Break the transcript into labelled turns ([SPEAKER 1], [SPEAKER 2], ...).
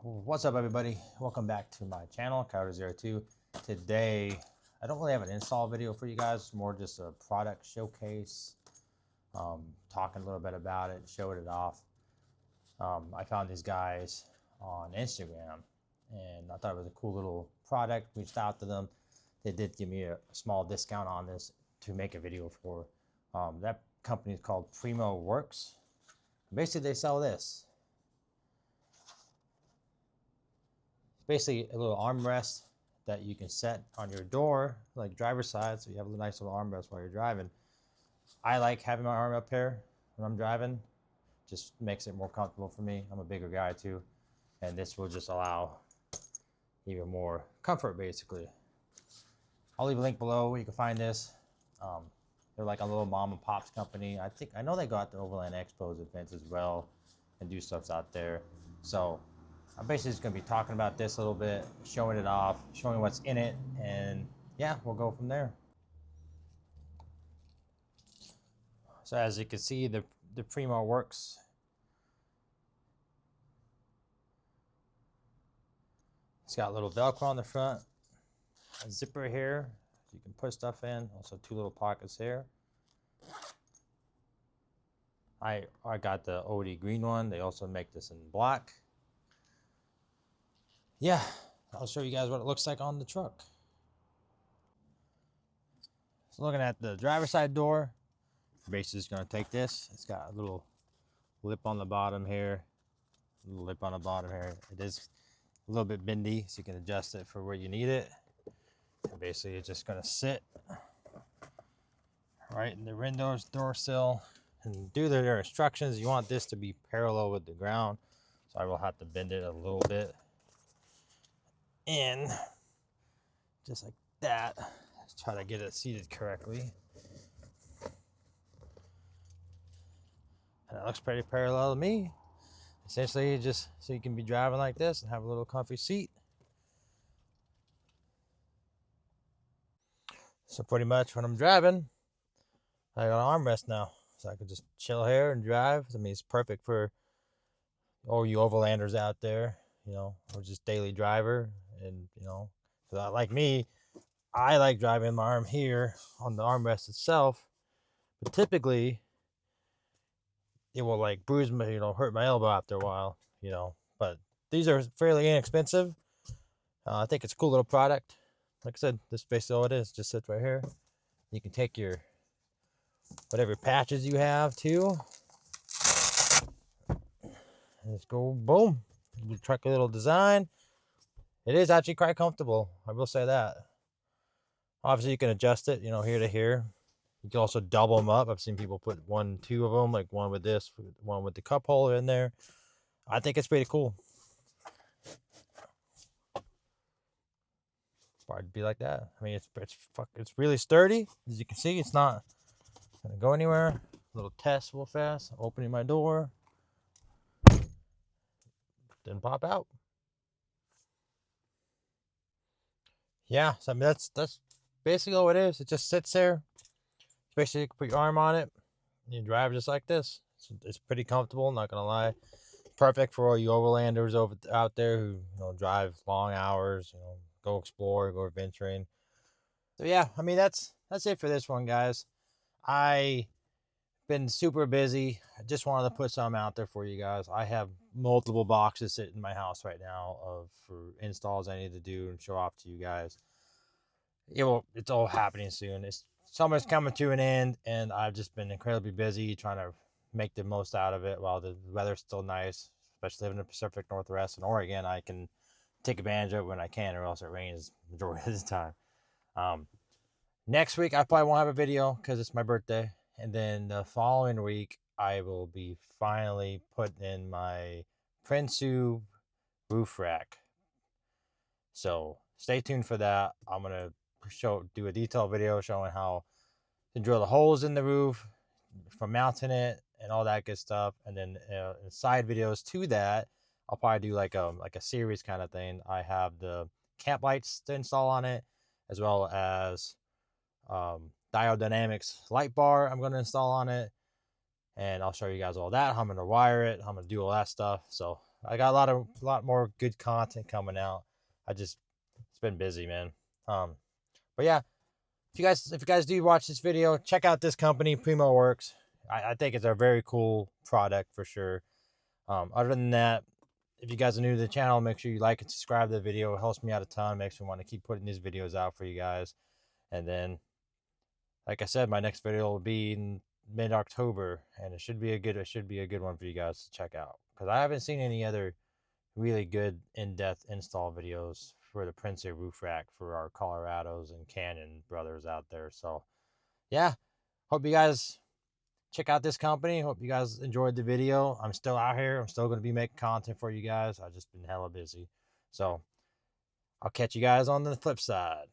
[SPEAKER 1] What's up, everybody? Welcome back to my channel, Coyote02. Today, I don't really have an install video for you guys. It's more just a product showcase, talking a little bit about it, showing it off. I found these guys on Instagram, and I thought it was a cool little product. Reached out to them. They did give me a small discount on this to make a video for. That company is called Primo Workz. Basically, they sell this. Basically a little armrest that you can set on your door, like driver's side, so you have a nice little armrest while you're driving. I like having my arm up here when I'm driving. Just makes it more comfortable for me. I'm a bigger guy too, and this will just allow even more comfort, basically. I'll leave a link below where you can find this. They're like a little mom and pop's company. I know they go out to Overland Expos events as well and do stuff out there. So I'm basically just going to be talking about this a little bit, showing it off, showing what's in it, and yeah, we'll go from there. So as you can see, the Primo Workz. It's got a little Velcro on the front, a zipper here, so you can put stuff in, also two little pockets here. I got the OD green one. They also make this in black. Yeah, I'll show you guys what it looks like on the truck. So looking at the driver's side door, basically just going to take this. It's got a little lip on the bottom here, a little lip on the bottom here. It is a little bit bendy, so you can adjust it for where you need it. And basically it's just going to sit right in the windows, door sill. And due to their instructions, you want this to be parallel with the ground, so I will have to bend it a little bit in, just like that. Let's try to get it seated correctly. And it looks pretty parallel to me. Essentially, just so you can be driving like this and have a little comfy seat. So pretty much when I'm driving, I got an armrest now, so I can just chill here and drive. I mean, it's perfect for all you overlanders out there, you know, or just daily driver. And you know, like me, I like driving my arm here on the armrest itself, but typically it will like bruise me, you know, hurt my elbow after a while, you know. But these are fairly inexpensive. I think it's a cool little product. Like I said, this is basically all it is. Just sits right here. You can take your whatever patches you have too. Let's go, boom. You truck a little design. It is actually quite comfortable. I will say that. Obviously, you can adjust it, you know, here to here. You can also double them up. I've seen people put two of them, like one with this, one with the cup holder in there. I think it's pretty cool. Probably be like that. I mean, it's really sturdy. As you can see, it's not gonna go anywhere. A little test real fast. Opening my door. Didn't pop out. Yeah, so I mean that's basically all it is. It just sits there. Basically, you can put your arm on it. And you drive just like this. It's pretty comfortable. Not gonna lie. Perfect for all you overlanders out there who, you know, drive long hours. You know, go explore, go adventuring. So yeah, I mean that's it for this one, guys. I been super busy. I just wanted to put something out there for you guys. I have multiple boxes sitting in my house right now for installs I need to do and show off to you guys. It's all happening soon. Summer's coming to an end, and I've just been incredibly busy trying to make the most out of it while the weather's still nice. Especially living in the Pacific Northwest and Oregon, I can take advantage of it when I can, or else it rains majority of the time. Next week I probably won't have a video because it's my birthday. And then the following week, I will be finally putting in my Prinsu roof rack. So stay tuned for that. I'm going to do a detailed video showing how to drill the holes in the roof for mounting it and all that good stuff. And then side videos to that, I'll probably do like a series kind of thing. I have the camp lights to install on it, as well as Diode Dynamics light bar I'm going to install on it, and I'll show you guys all that, how I'm going to wire it, how I'm going to do all that stuff. So I got a lot more good content coming out. It's been busy, man. But yeah, if you guys do watch this video, check out this company, Primo Workz. I think it's a very cool product for sure. Other than that, if you guys are new to the channel, make sure you like and subscribe to the video. It helps me out a ton. Makes me want to keep putting these videos out for you guys. And then, like I said, my next video will be in mid-October, and it should be a good one for you guys to check out, because I haven't seen any other really good in-depth install videos for the Prince roof rack for our Colorados and Canyon brothers out there. So yeah, hope you guys check out this company. Hope you guys enjoyed the video. I'm still out here. I'm still going to be making content for you guys. I've just been hella busy. So I'll catch you guys on the flip side.